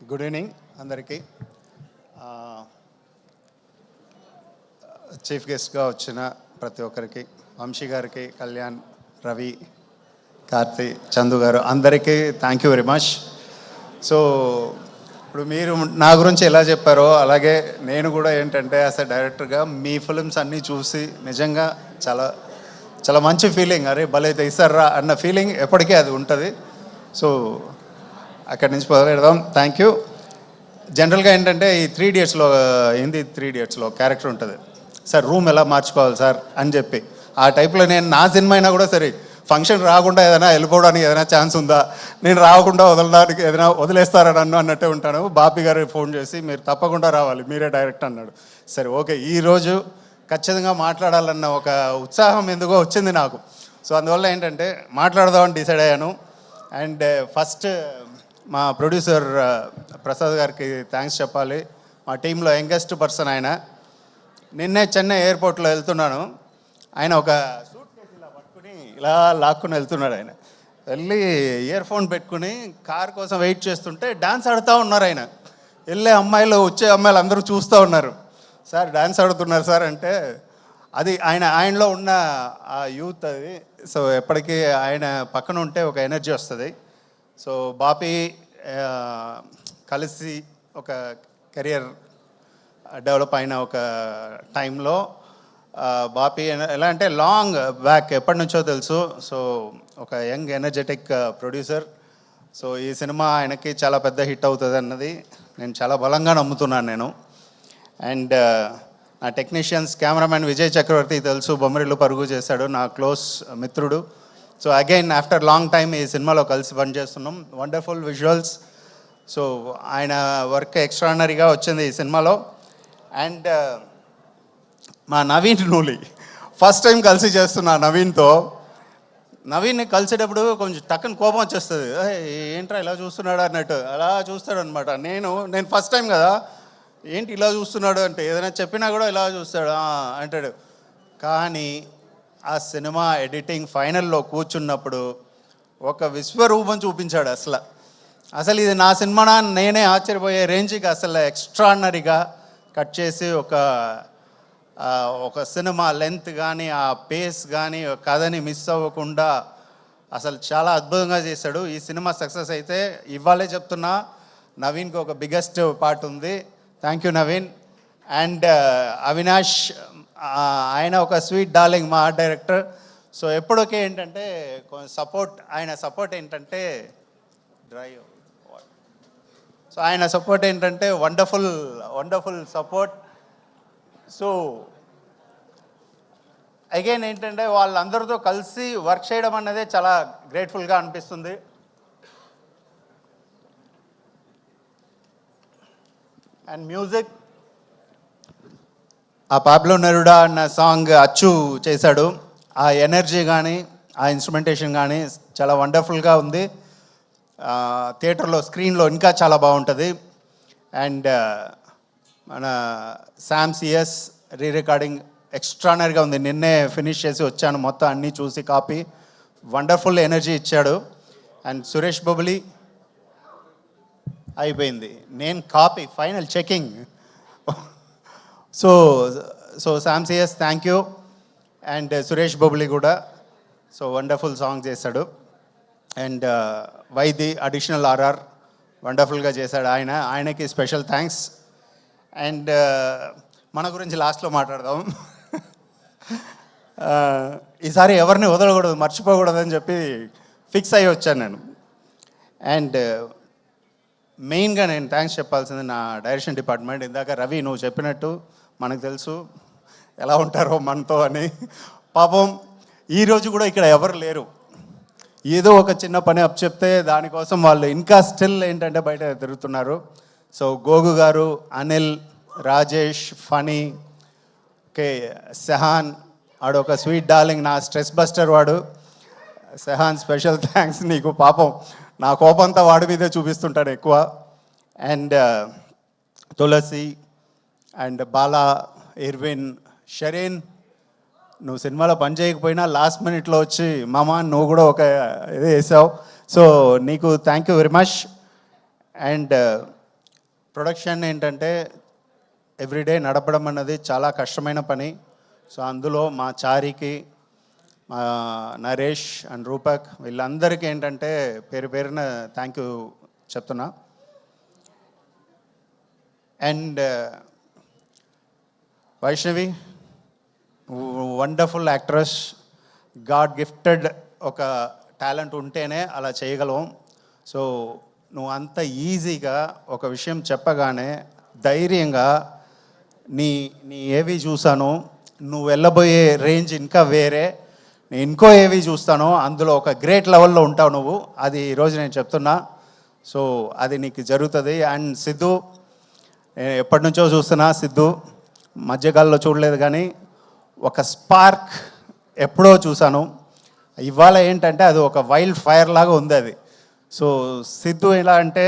Good evening అందరికీ. Chief గెస్ట్గా వచ్చిన ప్రతి ఒక్కరికి, వంశీ గారికి, కళ్యాణ్, రవి, కార్తీ, చందు గారు అందరికీ thank you very much. So ఇప్పుడు మీరు నా గురించి ఎలా చెప్పారో అలాగే నేను కూడా ఏంటంటే యాజ్ ఎ డైరెక్టర్గా మీ ఫిల్మ్స్ అన్నీ చూసి నిజంగా చాలా చాలా మంచి ఫీలింగ్, అరే భలే తీస్తారా అన్న ఫీలింగ్ ఎప్పటికీ అది ఉంటుంది. సో అక్కడి నుంచి మొదలెడదాం. Thank you. జనరల్గా ఏంటంటే ఈ 3 Idiotsలో హిందీ 3 Idiotsలో క్యారెక్టర్ ఉంటుంది, సార్ రూమ్ ఎలా మార్చుకోవాలి సార్ అని చెప్పి. ఆ టైప్లో నేను నా సినిమా అయినా కూడా సరే ఫంక్షన్ రాకుండా ఏదైనా వెళ్ళిపోవడానికి ఏదైనా ఛాన్స్ ఉందా, నేను రాకుండా వదలడానికి ఏదైనా వదిలేస్తారా నన్ను అన్నట్టే ఉంటాను. బాపి గారు ఫోన్ చేసి మీరు తప్పకుండా రావాలి, మీరే డైరెక్ట్ అన్నాడు. సరే ఓకే, ఈరోజు ఖచ్చితంగా మాట్లాడాలన్న ఒక ఉత్సాహం ఎందుకో వచ్చింది నాకు. సో అందువల్ల ఏంటంటే మాట్లాడదామని డిసైడ్ అయ్యాను. అండ్ ఫస్ట్ మా ప్రొడ్యూసర్ ప్రసాద్ గారికి థ్యాంక్స్ చెప్పాలి. మా టీంలో యంగెస్ట్ పర్సన్ ఆయన. నిన్నే చెన్నై ఎయిర్పోర్ట్లో వెళ్తున్నాను, ఆయన ఒక సూట్ కేసు ఇలా పట్టుకుని ఇలా లాక్కుని వెళ్తున్నాడు. ఆయన వెళ్ళి ఇయర్ ఫోన్ పెట్టుకుని కార్ కోసం వెయిట్ చేస్తుంటే డాన్స్ ఆడుతూ ఉన్నారు. ఆయన వెళ్ళే అమ్మాయిలు వచ్చే అమ్మాయిలు అందరూ చూస్తూ ఉన్నారు. సార్ డాన్స్ ఆడుతున్నారు సార్ అంటే అది ఆయనలో ఉన్న ఆ యూత్ అది. సో ఎప్పటికీ ఆయన పక్కన ఉంటే ఒక ఎనర్జీ వస్తుంది. సో బాపి కలిసి ఒక కెరియర్ డెవలప్ అయిన ఒక టైంలో బాపి ఎలా అంటే లాంగ్ బ్యాక్ ఎప్పటి నుంచో తెలుసు. సో ఒక యంగ్ ఎనర్జెటిక్ ప్రొడ్యూసర్. సో ఈ సినిమా ఆయనకి చాలా పెద్ద హిట్ అవుతుంది అన్నది నేను చాలా బలంగా నమ్ముతున్నాను నేను. అండ్ నా టెక్నీషియన్స్, కెమెరామెన్ విజయ్ చక్రవర్తి తెలుసు, బొమ్మరిల్లు పరుగు చేశాడు, నా క్లోజ్ మిత్రుడు. So again after long time ఈ సినిమాలో కలిసి పనిచేస్తున్నాం. Wonderful visuals. సో ఆయన వర్క్ ఎక్స్ట్రాడినరీగా వచ్చింది ఈ సినిమాలో. అండ్ మా నవీన్ నూలి ఫస్ట్ టైం కలిసి చేస్తున్నా నవీన్తో. నవీన్ని కలిసేటప్పుడు కొంచెం టక్కన కోపం వచ్చేస్తుంది, ఏంట్రా ఇలా చూస్తున్నాడు అన్నట్టు అలా చూస్తాడు అనమాట. నేను ఫస్ట్ టైం కదా, ఏంటి ఇలా చూస్తున్నాడు అంటే ఏదైనా చెప్పినా కూడా ఇలా చూస్తాడు అంటాడు. కానీ ఆ సినిమా ఎడిటింగ్ ఫైనల్లో కూర్చున్నప్పుడు ఒక విశ్వరూపం చూపించాడు. అసలు ఇది నా సినిమానా నేనే ఆశ్చర్యపోయే రేంజ్కి అసలు ఎక్స్ట్రాడినరీగా కట్ చేసి ఒక సినిమా లెంత్ కానీ ఆ పేస్ కానీ కథని మిస్ అవ్వకుండా అసలు చాలా అద్భుతంగా చేశాడు. ఈ సినిమా సక్సెస్ అయితే ఇవ్వాలే చెప్తున్నా, నవీన్కి ఒక బిగ్గెస్ట్ పార్ట్ ఉంది. Thank you Naveen. And Avinash, ఆయన ఒక స్వీట్ డార్లింగ్ మా ఆర్ట్ డైరెక్టర్. సో ఎప్పటికే ఏంటంటే సపోర్ట్, ఆయన సపోర్ట్ ఏంటంటే సో ఆయన సపోర్ట్ ఏంటంటే వండర్ఫుల్ సపోర్ట్. సో అగైన్ ఏంటంటే వాళ్ళందరితో కలిసి వర్క్ చేయడం అన్నదే చాలా గ్రేట్ఫుల్గా అనిపిస్తుంది. అండ్ మ్యూజిక్, ఆ పాబ్లో నెరుడా అన్న సాంగ్ అచ్చు చేశాడు. ఆ ఎనర్జీ కానీ ఆ ఇన్స్ట్రుమెంటేషన్ కానీ చాలా వండర్ఫుల్గా ఉంది. థియేటర్లో స్క్రీన్లో ఇంకా చాలా బాగుంటుంది. అండ్ మన శామ్ సిఎస్ రీ రికార్డింగ్ ఎక్స్ట్రానరీగా ఉంది. నిన్నే ఫినిష్ చేసి వచ్చాను, మొత్తం అన్నీ చూసి కాపీ వండర్ఫుల్ ఎనర్జీ ఇచ్చాడు. అండ్ సురేష్ బొబులి అయిపోయింది, నేను copy final checking. So Sam CS thank you. And Suresh Bobbili కూడా సో వండర్ఫుల్ సాంగ్ చేశాడు. అండ్ వైది అడిషనల్ ఆర్ఆర్ వండర్ఫుల్గా చేశాడు, ఆయనకి స్పెషల్ థ్యాంక్స్. అండ్ మన గురించి లాస్ట్లో మాట్లాడదాం. ఈసారి ఎవరిని వదలకూడదు, మర్చిపోకూడదని చెప్పి ఫిక్స్ అయ్యి వచ్చాను నేను. అండ్ మెయిన్గా నేను థ్యాంక్స్ చెప్పాల్సింది నా డైరెక్షన్ డిపార్ట్మెంట్. ఇందాక రవి నువ్వు చెప్పినట్టు మనకు తెలుసు ఎలా ఉంటారో మనతో అని. పాపం ఈరోజు కూడా ఇక్కడ ఎవరు లేరు, ఏదో ఒక చిన్న పని అప్పచెప్తే దానికోసం వాళ్ళు ఇంకా స్టిల్ ఏంటంటే బయట తిరుగుతున్నారు. సో గోగు గారు, అనిల్, రాజేష్, ఫనీ, ఓకే, సెహాన్ ఆడొక స్వీట్ డార్లింగ్, నా స్ట్రెస్ బస్టర్ వాడు. సెహాన్ స్పెషల్ థ్యాంక్స్ నీకు. పాపం నా కోపంతా వాడి మీదే చూపిస్తుంటాడు ఎక్కువ. And Tulasi and Bala, Irvin, Shareen, నువ్వు సినిమాలో పని చేయకపోయినా లాస్ట్ మినిట్లో వచ్చి మామ నువ్వు కూడా ఒక ఇది వేసావు. సో నీకు thank you very much. And production ఏంటంటే ఎవ్రీడే నడపడం అన్నది చాలా కష్టమైన పని. సో అందులో మా చారికి, మా నరేష్ అండ్ రూపక్ వీళ్ళందరికీ ఏంటంటే పేరు పేరున థ్యాంక్ యూ చెప్తున్నా. And Vaishnavi wonderful actress, God gifted ఒక టాలెంట్ ఉంటేనే అలా చేయగలం. సో నువ్వు అంత ఈజీగా ఒక విషయం చెప్పగానే ధైర్యంగా నీ నీ ఏవి చూసాను, నువ్వు వెళ్ళబోయే రేంజ్ ఇంకా వేరే, నేను ఇంకో ఏవి చూస్తాను, అందులో ఒక గ్రేట్ లెవెల్లో ఉంటావు నువ్వు, అది ఈరోజు నేను చెప్తున్నా. సో అది నీకు జరుగుతుంది. అండ్ సిద్ధు, నేను ఎప్పటి నుంచో చూస్తున్నా సిద్ధు, మధ్యకాలంలో చూడలేదు కానీ ఒక స్పార్క్ ఎప్పుడో చూశాను. ఇవాళ ఏంటంటే అది ఒక వైల్డ్ ఫైర్ లాగా ఉంది అది. సో సిద్ధు ఎలా అంటే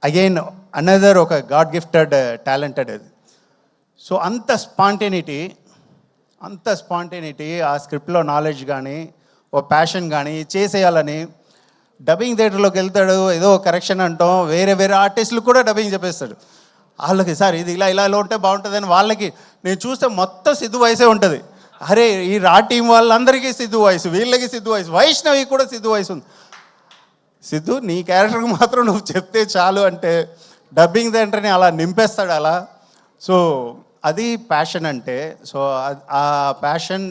అగైన్ అనదర్ ఒక గాడ్ గిఫ్టెడ్ టాలెంటెడ్ అది. సో అంత స్పాంటేనిటీ ఆ స్క్రిప్ట్లో నాలెడ్జ్ కానీ ఓ ప్యాషన్ కానీ చేసేయాలని డబ్బింగ్ థియేటర్లోకి వెళ్తాడు, ఏదో కరెక్షన్ అంటాం, వేరే వేరే ఆర్టిస్టులు కూడా డబ్బింగ్ చెప్పేస్తాడు. వాళ్ళకి సార్ ఇది ఇలా ఇలా ఉంటే బాగుంటుందని వాళ్ళకి నేను చూస్తే మొత్తం సిద్ధు వయసే ఉంటుంది. అరే ఈ రా టీం వాళ్ళందరికీ సిద్ధు వయసు, వీళ్ళకి సిద్ధు వయసు, వైష్ణవి కూడా సిద్ధు వయసు ఉంది. సిద్ధు నీ క్యారెక్టర్కి మాత్రం నువ్వు చెప్తే చాలు అంటే డబ్బింగ్ థియేటర్ని అలా నింపేస్తాడు అలా. సో అది ప్యాషన్ అంటే. సో ఆ ప్యాషన్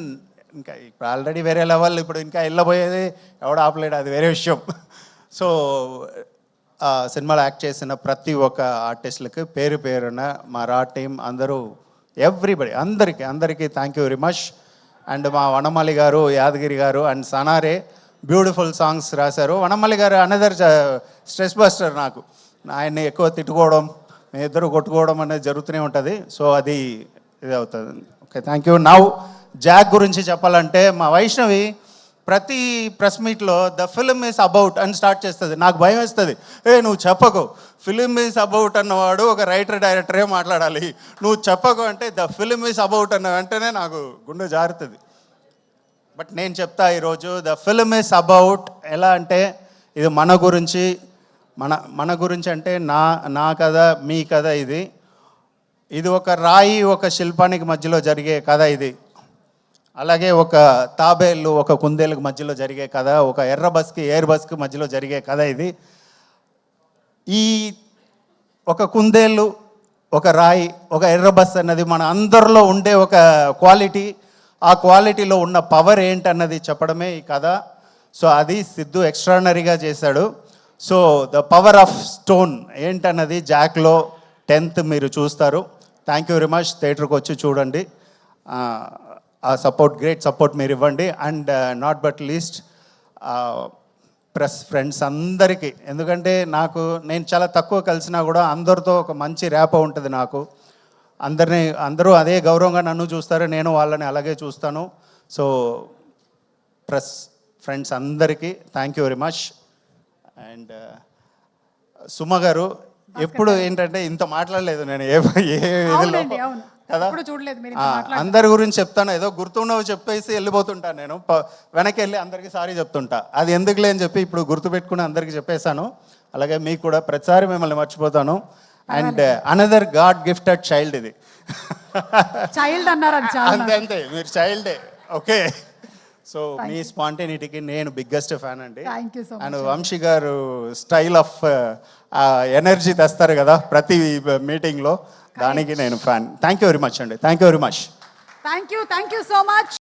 ఇంకా ఇప్పుడు ఆల్రెడీ వేరే లెవెల్, ఇప్పుడు ఇంకా వెళ్ళబోయేది ఎవడ ఆపలేడు, అది వేరే విషయం. సో సినిమాలో యాక్ట్ చేసిన ప్రతి ఒక్క ఆర్టిస్టులకి పేరు పేరున మా రా టీం అందరూ ఎవ్రీబడి అందరికీ thank you very much. And మా వనమాలి గారు, యాదగిరి గారు అండ్ సనారే బ్యూటిఫుల్ సాంగ్స్ రాశారు. వనమాలి గారు అనదర్ స్ట్రెస్ బస్టర్. నాకు ఆయన్ని ఎక్కువ తిట్టుకోవడం, మీ ఇద్దరు కొట్టుకోవడం అనేది జరుగుతూనే ఉంటుంది. సో అది ఇది అవుతుంది. Okay, thank you. Now Jack గురించి చెప్పాలంటే మా వైష్ణవి ప్రతి ప్రెస్ మీట్లో ద ఫిలిం ఈజ్ అబౌట్ అని స్టార్ట్ చేస్తుంది. నాకు భయం వేస్తుంది, నువ్వు చెప్పకు, ఫిలిం ఈజ్ అబౌట్ అన్నవాడు ఒక రైటర్ డైరెక్టరే మాట్లాడాలి, నువ్వు చెప్పకు అంటే ద ఫిలిం ఈజ్ అబౌట్ అన్న వెంటనే నాకు గుండె జారుతుంది. బట్ నేను చెప్తా ఈరోజు ద ఫిలిం ఈజ్ అబౌట్ ఎలా అంటే ఇది మన గురించి, మన గురించి అంటే నా కథ, మీ కథ. ఇది ఒక రాయి ఒక శిల్పానికి మధ్యలో జరిగే కథ ఇది. అలాగే ఒక తాబేళ్ళు ఒక కుందేలకు మధ్యలో జరిగే కథ, ఒక ఎర్ర బస్కి ఎయిర్ బస్కి మధ్యలో జరిగే కథ ఇది. ఈ ఒక కుందేళ్ళు, ఒక రాయి, ఒక ఎర్ర బస్ అన్నది మన అందరిలో ఉండే ఒక క్వాలిటీ. ఆ క్వాలిటీలో ఉన్న పవర్ ఏంటన్నది చెప్పడమే ఈ కథ. సో అది సిద్ధు ఎక్స్ట్రానరీగా చేశాడు. So the power of stone ఏంటన్నది జాక్లో 10th మీరు చూస్తారు. Thank you very much. థియేటర్కి వచ్చి చూడండి. ఆ సపోర్ట్, గ్రేట్ సపోర్ట్ మీరు ఇవ్వండి. And not but least press friends అందరికీ, ఎందుకంటే నేను చాలా తక్కువ కలిసినా కూడా అందరితో ఒక మంచి ర్యాపో ఉంటుంది నాకు. అందరూ అదే గౌరవంగా నన్ను చూస్తారు, నేను వాళ్ళని అలాగే చూస్తాను. సో ప్రెస్ ఫ్రెండ్స్ అందరికీ thank you very much. And Suma గారు ఎప్పుడు ఏంటంటే ఇంత మాట్లాడలేదు నేను ఏ ఇదిలో కదా, అందరి గురించి చెప్తాను, ఏదో గుర్తున్నవి చెప్పేసి వెళ్ళిపోతుంటాను నేను. వెనక్కి వెళ్ళి అందరికీ సారీ చెప్తుంటా, అది ఎందుకులే అని చెప్పి ఇప్పుడు గుర్తుపెట్టుకుని అందరికీ చెప్పేశాను. అలాగే మీకు కూడా ప్రతిసారి మిమ్మల్ని మర్చిపోతాను. And another God gifted child ఇది. చైల్డ్ అన్నారు అంతే, మీరు చైల్డే. ఓకే, సో మీ స్పాంటేనిటీకి నేను బిగ్గెస్ట్ ఫ్యాన్ అండి. అండ్ వంశీ గారు స్టైల్ ఆఫ్ ఎనర్జీ తెస్తారు కదా ప్రతి మీటింగ్లో, దానికి నేను fan. Thank you very much అండి. Thank you very much. Thank you so much.